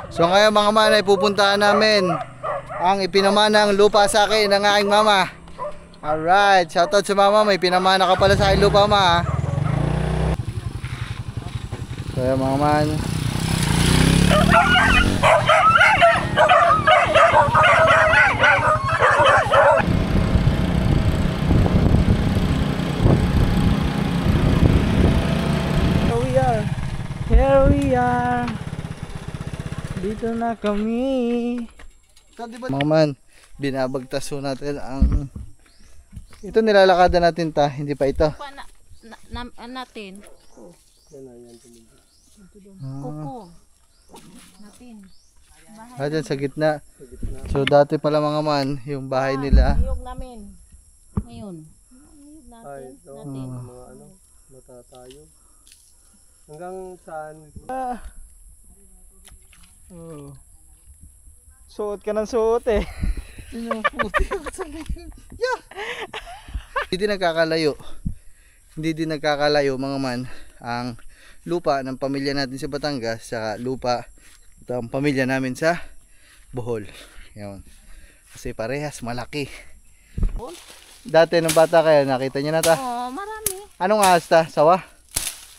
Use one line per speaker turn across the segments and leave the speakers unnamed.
So ngayon mga man ay pupuntahan namin ang ipinamanang lupa sa akin ng aking mama. Alright, shoutout sa mama, may pinamana ka pala sa aking lupa ma. So yan mga man.
Here we are. Dito na kami.
Mga man, binabagtaso natin ang ito nilalakadan natin ta, hindi pa ito.
Natin. Kuko. Natin.
Dyan sa gitna. So dati pala mga man, yung bahay nila.
Niyog namin. Ngayon. Niyog natin. Natin.
Mga ano, matatayo. Hanggang saan? Oh. Suot ka ng suot eh.
Hindi din nagkakalayo mga man ang lupa ng pamilya natin sa Batangas sa lupa ng pamilya namin sa Bohol. Yan. Kasi parehas malaki. Dati nung bata kayo, nakita niyo na ta?
Oo, marami.
Anong ahas ta? Sawa?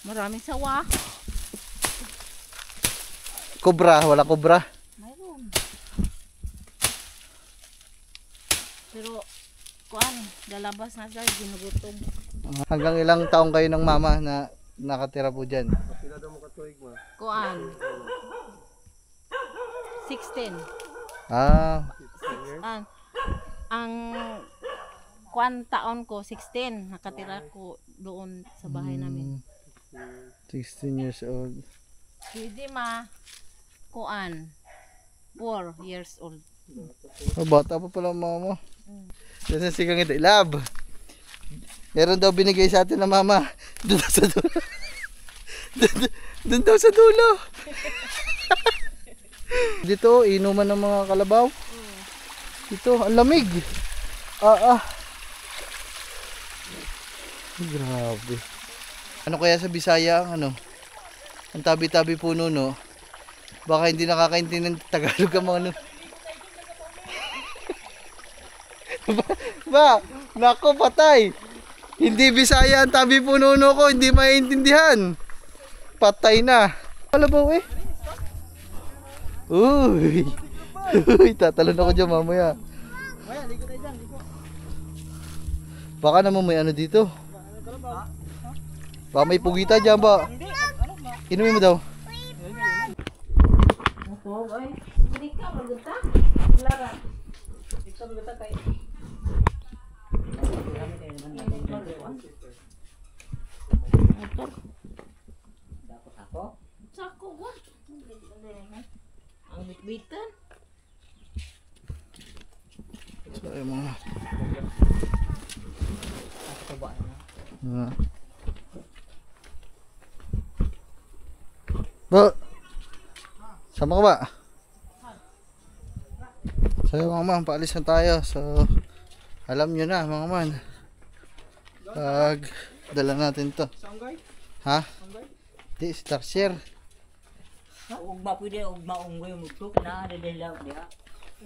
Maraming sawa.
Kobra? Wala kobra?
Mayroon. Pero, kuan, lalabas na siya, ginugutom.
Hanggang ilang taong kayo ng mama na nakatira po dyan?
Pila daw mo katuig mo?
Kuan. 16.
Ah,
Ang kuan taon ko, 16. Nakatira ko doon sa bahay namin.
16 years old.
Hindi ma, kuan, 4 years old.
Oh, bata pa pala ang mama mo. Yan sa sigang ito. Love! Meron daw binigay sa atin ng mama. Doon daw sa dulo. Doon daw sa dulo. Dito, inuman ng mga kalabaw. Dito, ang lamig. Grabe. Ano kaya sa Bisaya ang ano? Ang tabi-tabi puno, no? Baka hindi nakakaintindi ng Tagalog ang mga ano. Ba, nako patay. Hindi Bisaya ang tabi puno ko, hindi maiintindihan. Patay na. Kalabaw eh. Uy. Uy, tatalon ako dyan mamaya. Baka naman may ano dito. Baka may pugita dyan ba? Inumin mo daw.
Ako, ay, hindi ka maganda. Lara. Ito maganda kayo. Sako ba? Ang bitbitan.
So, yung mga ba? Sama ka ba? So mga man, paalis na tayo. So alam nyo na mga man, pag dala natin to. Ha? Di, starshare.
Ug ba pwede og maunggoy mo to na dalaw dia.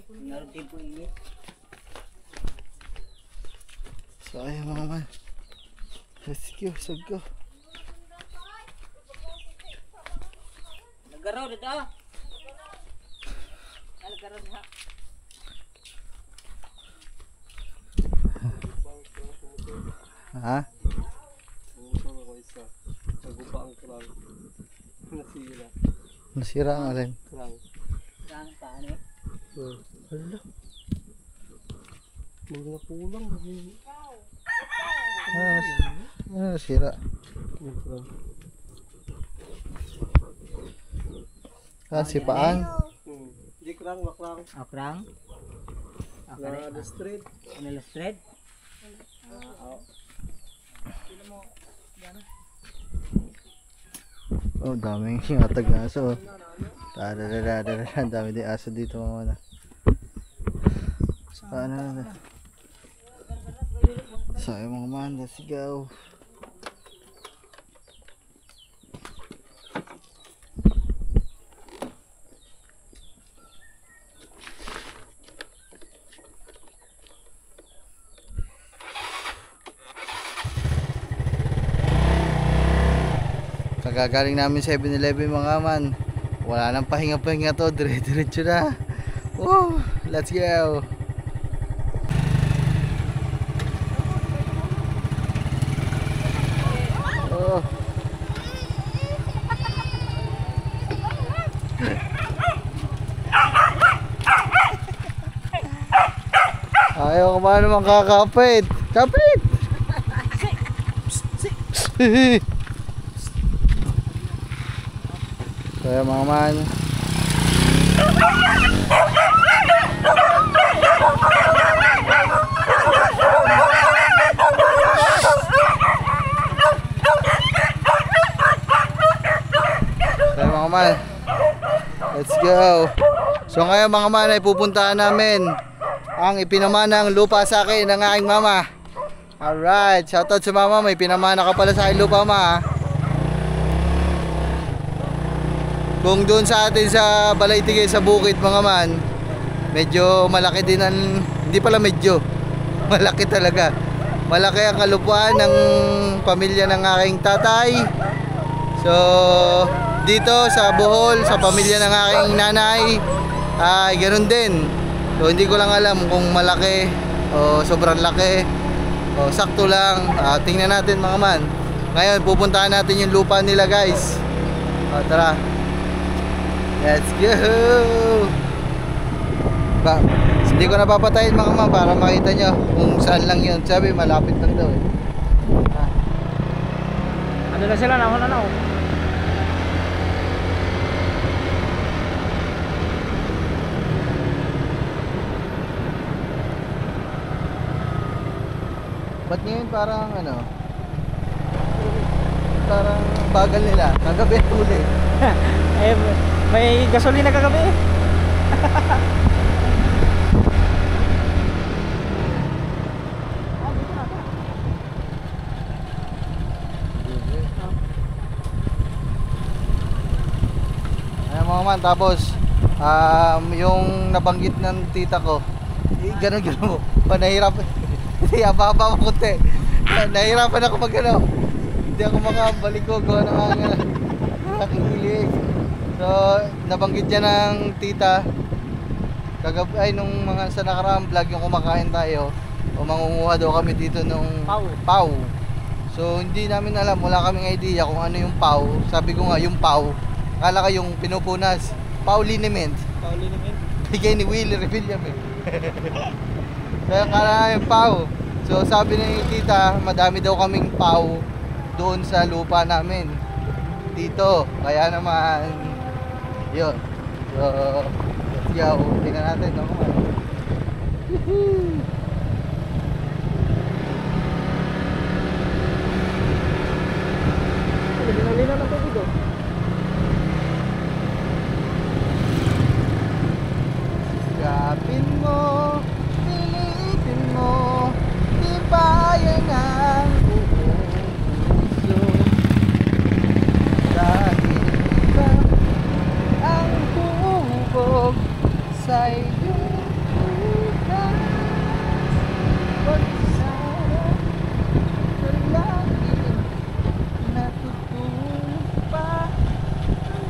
Ngar tipo ini.
So ayun mga man. Let's go, let's go.
Nagaraw dito. Nagaraw diha.
Ha? Nasira ang alin.
Sang paano?
Hala. Mga pulang.
Nasira. Sipaan.
Di krang, makrang.
Akrang.
Na the street.
Illustrate.
Oh, daming atag na aso. Ang dami din aso dito mga na. Paano na? So, yung mga man, let's go. Kagagaling namin 7-Eleven mga man. Wala nang pahinga-pahinga to, dire-diretso na. Oh, let's go. Oh. Ayaw ko ba naman kakapit? Kapit! Kaya mga man. Kaya mga man. Let's go. So ngayon mga man ay pupuntahan namin ang ipinamanang lupa sa akin ng aking mama. Alright, shoutout sa mama, may pinamana ka pala sa akin lupa ma. Kung doon sa atin sa Balaytige sa bukid mga man, medyo malaki din ang, hindi pala medyo, malaki talaga. Malaki ang kalupaan ng pamilya ng aking tatay. So dito sa Bohol, sa pamilya ng aking nanay, ay ganoon din. So hindi ko lang alam kung malaki o sobrang laki o sakto lang. Tingnan natin mga man. Ngayon pupuntahan natin yung lupa nila guys. Tara. Let's go. Hindi ko napapatayin mga man para makita nyo kung saan lang yun. Sabi malapit lang daw eh.
Ano na sila? Nauna na.
Ba't ngayon parang ano? Parang bagal nila. Kagabi ulit.
Eh, may gasolina kagabi.
Ayan mga man, tapos yung nabanggit ng tita ko, ganun mo, panahirapan. Hindi, ababa mo kunti. Nahirapan ako mag ano. Hindi ako makabalik ko gawa ng aking hilig. So, nabanggit niya ng tita kagabi ay nung mga sa nakaraang vlog yung kumakain tayo o mangunguha daw kami dito nung pau. So, hindi namin alam, wala kaming idea kung ano yung pau. Sabi ko nga, yung pau. Akala ko yung pinupunas. Pau liniment. Bigay ni Willie Revilla eh. Kaya akala yung pau. So sabi ni tita, madami daw kaming pau doon sa lupa namin dito. Kaya naman yun. So let's go. Tingnan natin no?
Binalina na tubig oh.
Sikapin mo, pilitin mo, di bayan ang buong puso. Dahil ikaw ang hubog sa iyong bukas. Pagsarap sa langit, natutulog pa ang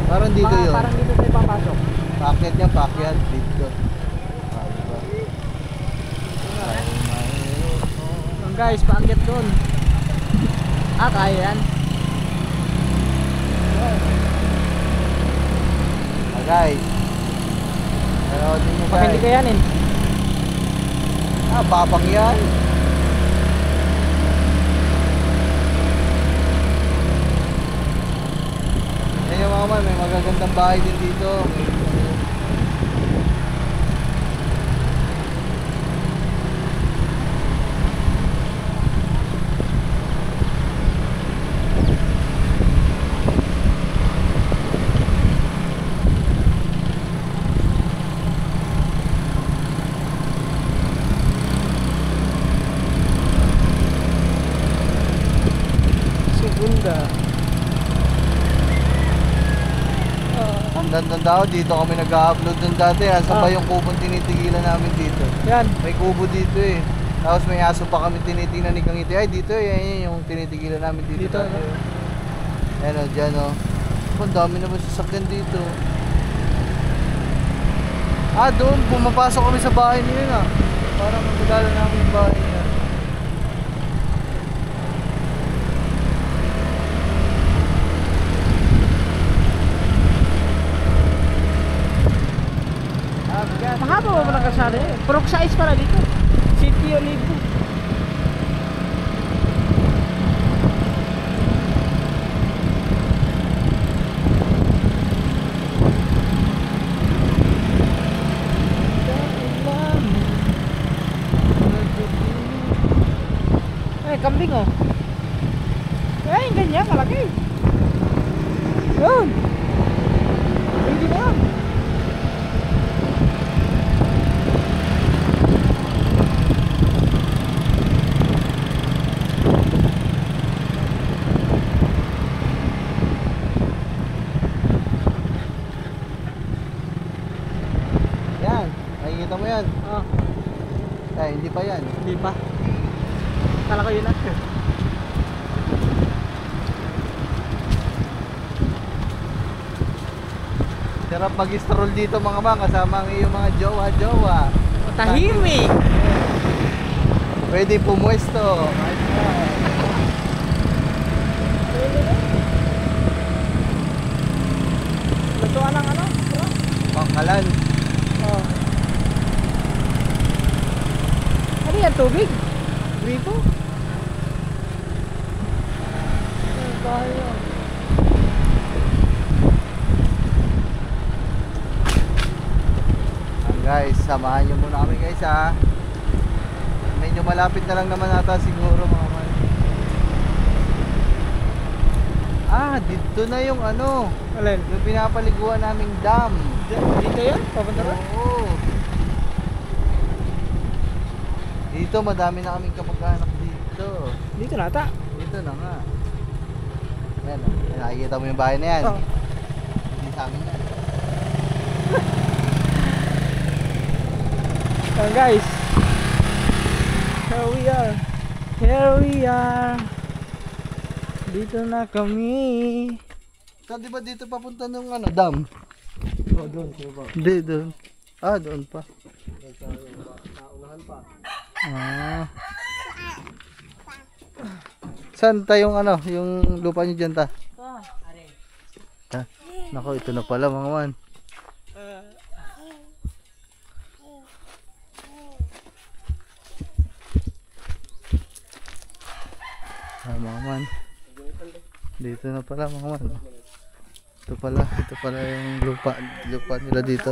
parang dito yun.
Parang dito tayo papasok.
Pakyat niya, pakyat dito.
Guys, paakyat doon. Kaya yan.
Guys. Panoodin nyo
Baka
guys.
hindi kayanin.
Babang yan. Ayun mga man, may magagandang bahay din dito.
Segunda.
Ganda tanda ko, dito kami nag-upload dun dati. Asa
Ah.
ba yung kubong tinitigilan namin dito?
Yan.
May kubo dito eh. Tapos may aso pa kami tinitingnan ni Kangiti. Ay, dito yan yung tinitigilan namin dito.
Dito,
dati.
ano?
Ayan o, dyan o. Ang dami naman sasakyan dito. Ah, doon. Pumapasok kami sa bahay niya ah. Parang magkagala namin yung bahay niya.
Mahaba ba ng kalsada eh? Purok size para dito. City Olivo. Eh, kambing oh. Eh, yung ganyan, malaki. Yun. Pwede na yan.
Yan. Nakikita mo yan.
Oh,
Ay, hindi pa yan.
hindi pa. Kala ko yun na.
Sarap mag-stroll dito mga man. Kasama ang iyong mga jowa-jowa.
Tahimik.
Pwede pumuesto.
Lutuan ng ano?
Pangkalan.
Oh. Ano yan? Tubig? Gripo? Ano tayo?
Guys, samahan nyo muna kami guys ha. Medyo malapit na lang naman ata siguro mga man. Ah, dito na yung ano,
Alin?
yung pinapaliguan naming dam.
Dito yan? Papunta rin?
Oo. Dito madami na kaming kamag-anak dito.
Dito na ata.
Dito na nga. Ayan, nakikita mo yung bahay na yan.
Oh.
Hindi sa amin yan.
Ayan guys. Here we are. Here we are. Dito na kami.
So, di ba dito papunta ng ano, dam?
Oh, doon. Sino ba?
Hindi, doon. Ah, doon pa.
Naunahan pa.
Ah. Saan tayong ano, yung lupa niyo dyan ta? Ha? Nako, ito na pala mga man. Ah, mga man. Dito na pala mga man. Ito pala yung lupa nila dito.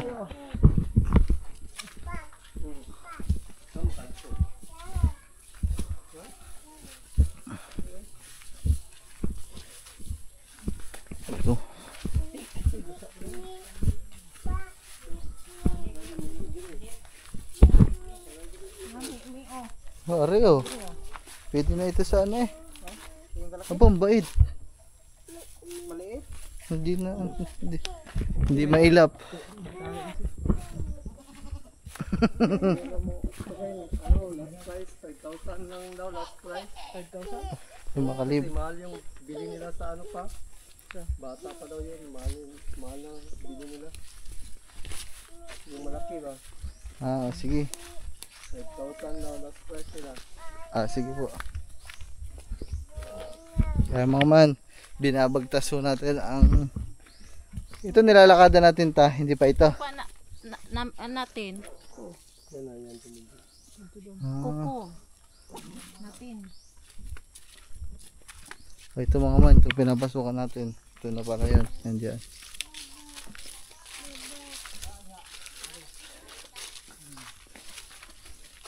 Ito. Mare oh. Pwede na ito sa ano eh. Abang bait.
Maliit.
Hindi na hindi mailap.
Ano, last price, 5,000 lang daw, last price. 5,000?
Yung makalib.
Mahal yung bili nila sa ano pa. Bata pa daw yun, mahal na bili nila. Yung malaki ba?
Ah, sige.
5,000 daw, last price nila.
Ah, sige po. Kaya mga man, binabagtaso natin ang ito nilalakadan natin ta, hindi pa ito.
Pa natin.
Yan na, yan tumindi.
Ah,
Kuko. Natin.
ito mga man, ito pinapasukan natin. Ito na para yun, nandiyan.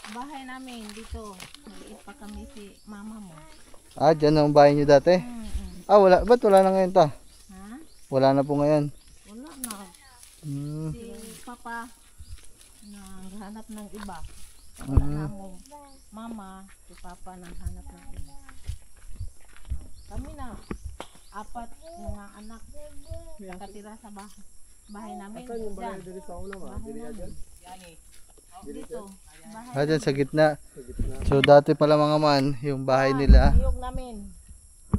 Bahay namin dito. Maliit pa kami si mama mo.
Ah, dyan ang bahay nyo dati? Ah, wala. Ba't wala na ngayon ta?
Ha?
Wala na po ngayon.
Wala na.
Hmm.
Si papa naghanap ng iba.
Hmm.
Wala mo. Mama, si papa naghanap ng iba. Kami na. 4 mga anak. Nakatira sa bahay. Bahay namin.
Saan yung balay
Dyan.
diri sa una ma? Diri dyan.
Dito. Bahay.
Ah, dyan sa gitna.
Sa gitna.
So dati pala mga man, yung bahay nila.
Niyog namin.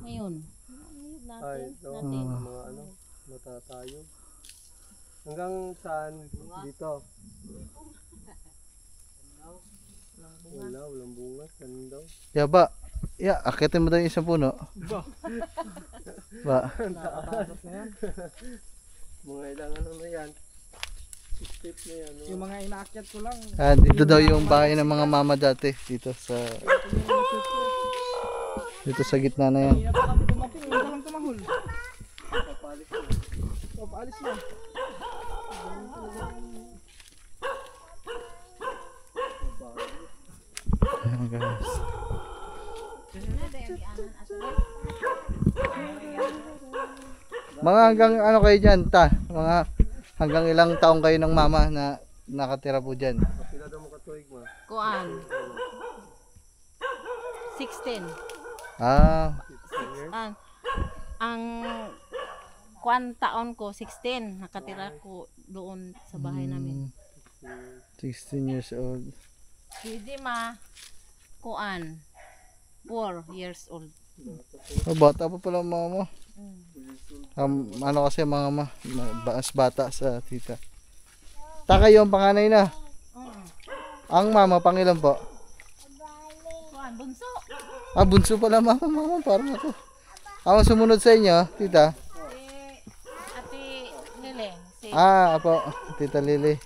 Ngayon. Niyog
Ay,
natin.
ito,
Natin.
mga ano, matatayo. Hanggang saan? Dito. Wala, walang bunga. Saan daw?
Yaba. Akitin mo daw yung isang puno. Ba.
Mga ilang ano na yan. Step na yan. No?
Yung mga inaakyat ko lang.
Ah, dito daw yung bahay ng mga mama dati. Dito sa gitna na yan.
Hindi na pa kami dumating. Hindi lang tumahol. Papaalis na.
Ayan guys. Mga hanggang ano kayo dyan, ta? Mga hanggang ilang taong kayo ng mama na nakatira po dyan?
Pila daw mo katuig ma?
Kuan. 16.
Ah,
15 years?
Ang kuan taon ko 16. Nakatira ko doon sa bahay namin.
16 years old.
Hindi ma kuan 4 years old.
Oh, bata pa pala ang mama mo. Ano kasi mga mas bata sa tita. Kayo ang panganay na. Ang mama pangilan po?
Kuan bunso.
Ah, bunso pala mama, parang ako. Ako sumunod sa inyo, tita.
Si Ate Nile. Si
Apo, tita Lily.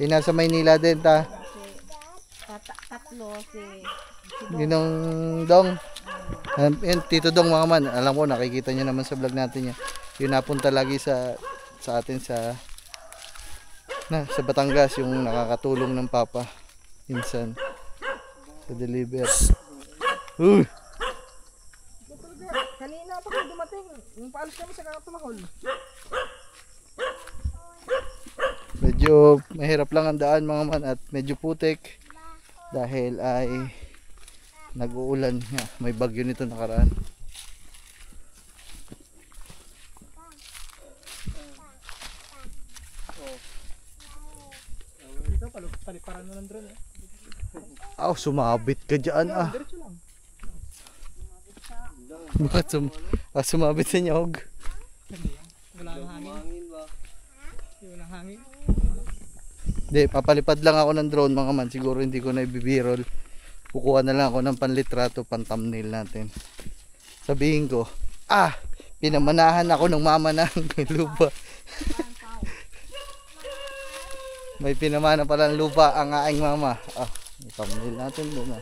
Yung nasa Maynila din ta.
tatlo si
Ginong Dong. Yun, Tito Dong mga man. Alam ko, nakikita nyo naman sa vlog natin yan. Yung napunta lagi sa atin sa Batangas. Yung nakakatulong ng papa. Minsan. Sa deliver.
Kanina pa kayo dumating. Yung paalis kami sa tumahol.
Medyo mahirap lang ang daan mga man. At medyo putik. Dahil ay nag-uulan nga. May bagyo nito nakaraan.
Dito, paliparan mo ng drone eh.
Sumabit ka dyan
Diretso lang.
Bakit sumabit sa nyog?
Wala nang hangin.
Hangin ba?
Yung nang hangin.
Hindi, papalipad lang ako ng drone mga man. Siguro hindi ko na ibibirol. Kukuha na lang ako ng panlitrato, pan thumbnail natin. Sabihin ko, pinamanahan ako ng mama ng lupa. May pinamana pala ng lupa ang aking mama. Thumbnail natin doon.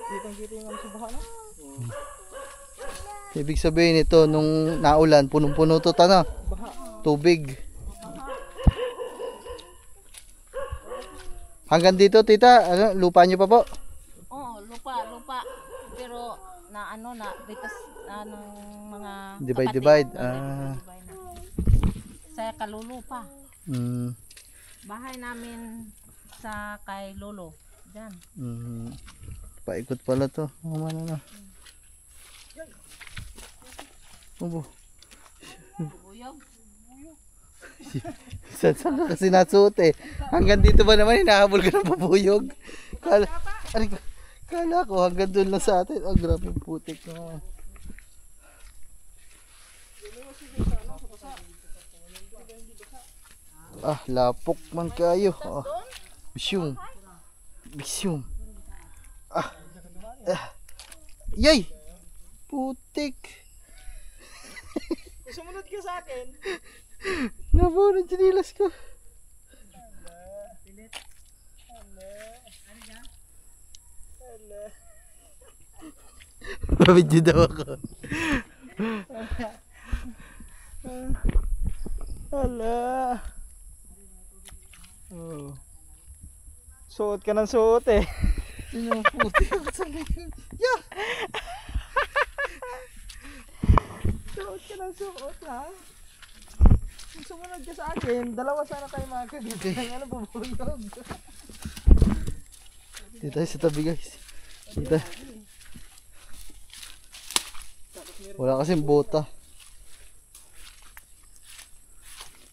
Kitang-kita yung ano sa baha na.
Ibig sabihin ito, nung naulan, punong-puno to tubig. Hanggang dito, tita, lupa nyo pa po?
Oh, lupa. Pero na bitas mga
Divide.
kapatid. Divide na. Sa kalulupa. Bahay namin sa kay lolo. Diyan.
Paikot pala to. Na. Obo.
Buyog.
Saan ka kasi nasuot eh. Hanggang dito ba naman hinahabol ka ng pabuyog? Kala ko hanggang doon lang sa atin. Grabe yung putik naman. Lapok man kayo. Bisyong. Yay! Putik.
Sumunod ka sa akin.
Nabunod sinilas ko. Mabidyo daw ako.
Hala. Suot ka ng suot eh.
Putik ako sa likod.
Suot ka ng suot ha. Kung sumunod ka sa akin, dalawa sana tayo makakagit. Ano bubuyog?
Dito tayo sa tabi guys. Dito. Wala kasing bota.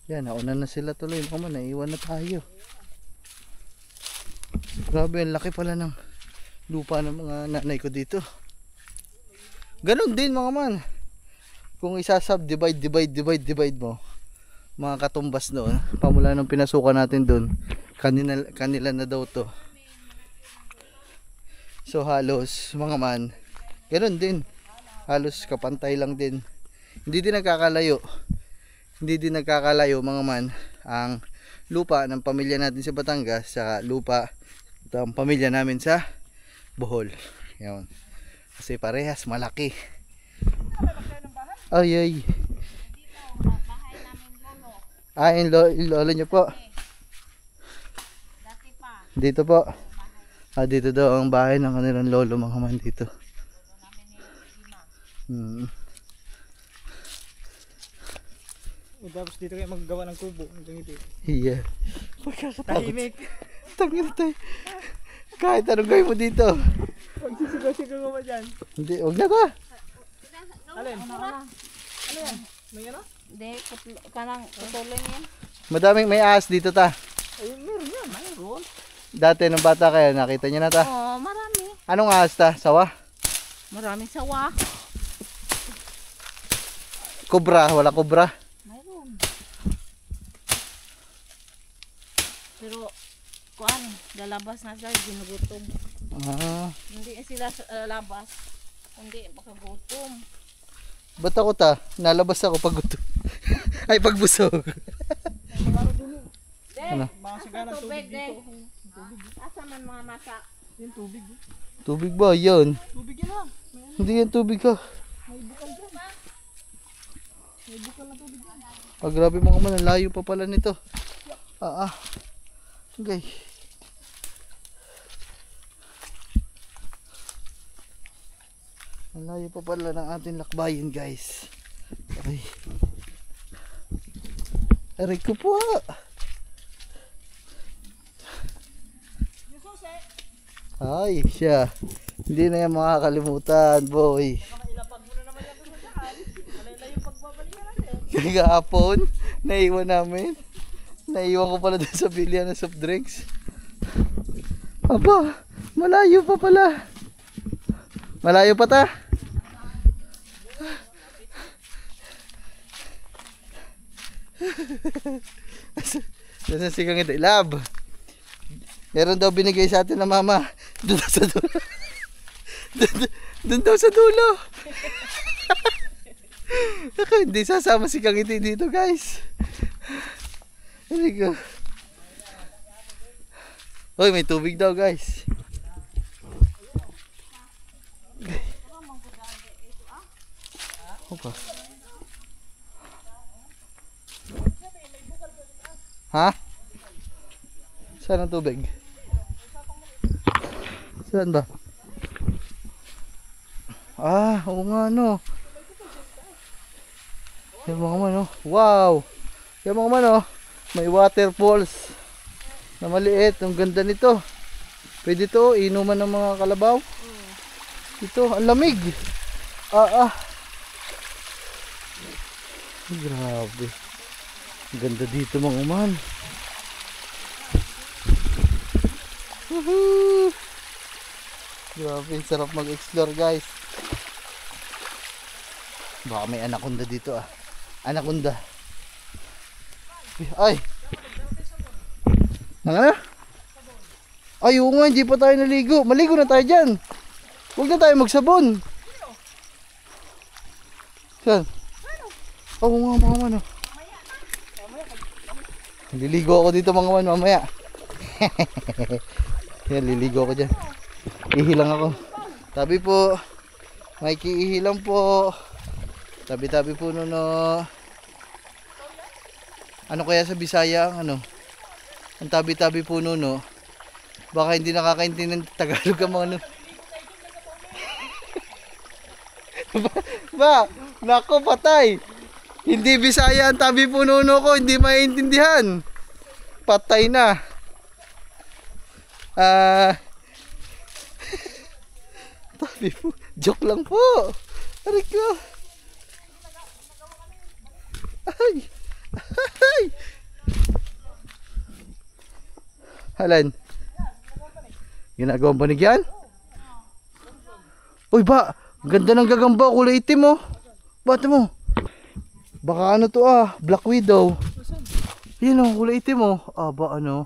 Yan, nauna na sila tuloy. Mga man, naiwan na tayo. Grabe, ang laki pala ng lupa ng mga nanay ko dito. Ganon din mga man. Kung isa-subdivide, divide mo, mga katumbas doon, pamula nung pinasukan natin doon, kanila na daw to. So halos mga man, ganon din. Halos kapantay lang din. Hindi din nagkakalayo mga man ang lupa ng pamilya natin sa Batangas sa lupa ng pamilya namin sa Bohol. Yan. Kasi parehas malaki. Ay ay. Yung lolo nyo po. Dito po. Dito daw ang bahay ng kanilang lolo mga man dito.
Tapos dito kayo maggawa ng kubo.
Yeah. Tahimik. Tangin tayo. Kahit anong gawin mo dito.
Magsisigaw-sigaw ka ba dyan?
Hindi, huwag na ta.
Alin? Ano yan? May ano?
Hindi, kanang putulin yan.
Madaming may ahas dito ta.
Ay, meron yan. Mayroon.
Dati nung bata kayo, nakita nyo na ta.
Oo, marami.
Anong ahas ta? Sawa?
Maraming sawa.
Kubra? Wala kubra?
Mayroon. Pero, kuan, lalabas na sila, ginugutom. Hindi sila labas. Hindi, baka gutom.
Ba't ako ta? Nalabas ako pag gutom. Ay, pag busog. Ano?
Mga sagana tubig dito.
Asa man mga masak?
Yan tubig.
Tubig ba? Yan.
Tubig yan ha.
Hindi yan tubig ha.
May bukal dyan. May bukal na tubig yan.
Grabe mga man, ang layo pa pala nito. Okay. Ang layo pa pala ng ating lakbayin guys. Okay. Aray ko po. Ay, siya. Hindi na yan makakalimutan, boy.
Ilapag mo na naman yan doon sa dyan. Alay yung pagbabalikan natin.
Kahapon, naiwan namin. Naiwan ko pala doon sa bilihan ng soft drinks. Aba, malayo pa pala. Malayo pa ta. Nasa sigang ito, lab. Meron daw binigay sa atin na mama. Doon daw sa dulo. Doon daw sa dulo. Hindi sasama si Kangiti dito guys. Hindi ko. Hoy, may tubig daw guys. Opa. Ha? Saan ang tubig? Saan ba? Oo nga no. Yung mga man oh. Wow! Yung mga man oh. May waterfalls na maliit. Ang ganda nito. Pwede to inuman ng mga kalabaw. Ito, ang lamig. Grabe. Ang ganda dito mga man. Woohoo! Grabe, sarap mag-explore guys. Baka may anaconda dito ah. Anaconda. Ay! Ano? Ay, oo nga, hindi pa tayo naligo. Maligo na tayo dyan. Huwag na tayo magsabon. Saan? Oo nga mga man. Liligo ako dito mga man mamaya. Yan, liligo ako dyan. Ihilang ako. Tabi po. May kiihilang po. Tabi-tabi po no. Ano kaya sa Bisaya ang ano? Ang tabi-tabi po no. Baka hindi nakakaintindi ng Tagalog ang mga ano. Ba, nako patay. Hindi Bisaya ang tabi po no ko, hindi maintindihan. Patay na. Tabi po. Joke lang po. Aray ko. Ay. Ay. Halan. Ginagawang banig yan? Uy ba, ganda ng gagamba, kulay itim oh. Bata mo. Baka ano to Black Widow. Yan oh, kulay itim oh. Ba ano?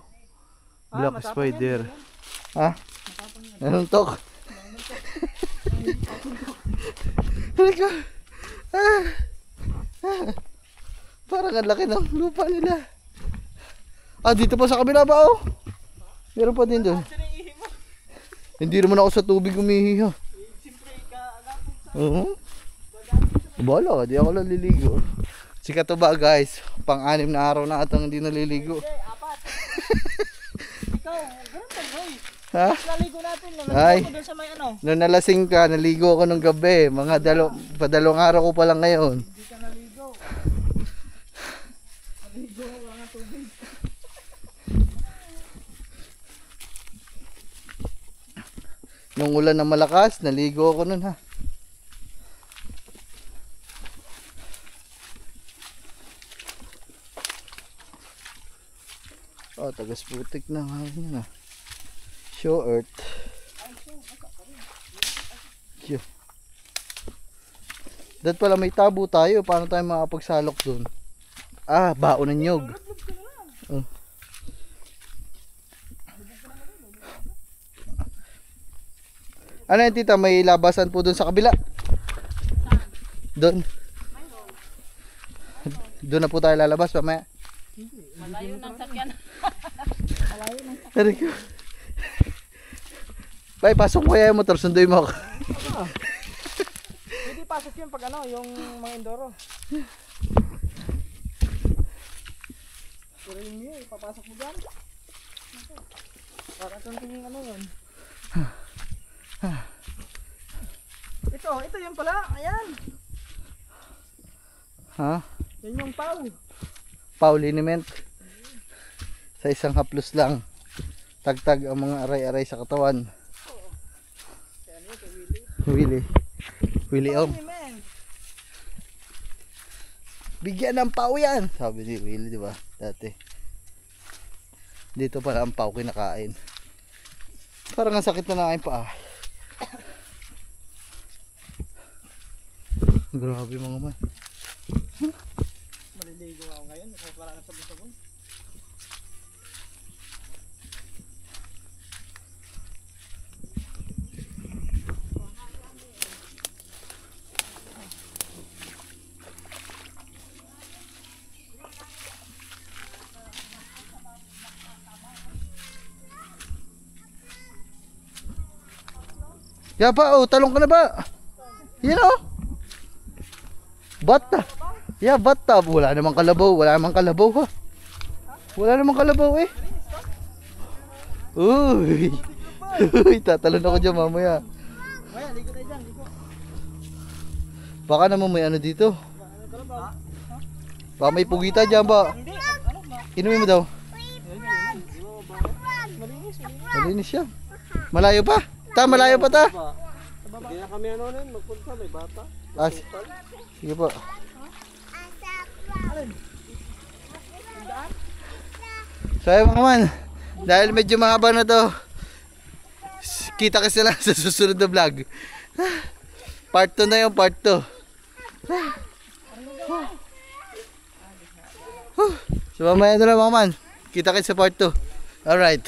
Black Spider. Ha? Anong tok? Halika. Parang ang laki ng lupa nila. Dito pa sa kabila ba oh? Meron pa din doon. Hindi naman ako sa tubig umihi ha. Bala ka, di ako naliligo. Sika to ba guys? Pang-anim na araw na atang hindi naliligo.
Ikaw, ganun ba boy?
Ha?
Naligo natin.
Ay.
Naligo doon sa may ano.
Nung nalasing ka, naligo ako nung gabi. Mga padalawang araw ko pa lang ngayon.
Hindi ka naligo. Naligo ako lang ang tubig.
Nung ulan na malakas, naligo ako nun ha. Tagas putik na hangin na. Show earth. Yo. Dahil pala may tabo tayo, paano tayo makapagsalok dun? Baon ng nyog. Ano yan tita, may labasan po dun sa kabila? Dun. Doon na po tayo lalabas mamaya.
Malayo ng sakyan.
Aray ko. Bay, pasok mo kaya yung motor, sunduin mo ako.
Hindi pasok yun pag ano, yung mga enduro. Pero yung yun, ipapasok mo dyan. Para kung yung ano yun. Ito yun pala, ayan.
Ha?
Yan yung pau.
Pauliniment. Sa isang haplos lang. Tagtag ang mga aray-aray sa katawan. Willy Om. Bigyan ng pau yan, sabi ni Willy, di ba? Dati. Dito pala ang pau kinakain. Parang ang sakit na ng aking paa. Grabe mga man.
Maliligo ako ngayon, kahit wala na sabon-sabon.
Yaba, talong ka na ba? Yan o. Bata. Bata. Wala namang kalabaw. Wala namang kalabaw ha. Wala namang kalabaw eh. Uy. Uy, tatalon ako dyan mamaya.
Maya, ligo tayo dyan, ligo.
Baka naman may ano dito. Baka may pugita dyan ba?
Hindi, ano ba?
Inumin mo daw.
Malinis.
Malinis siya. Malayo pa. Malayo pa ta.
Hindi na kami ano nun, magpunta, may bata.
Sige po. So ayun mga man, dahil medyo mahaba na to, kita kasi lang sa susunod na vlog. Part 2 na yung part 2. So mamaya na lang mga man, kita kayo sa part 2. Alright.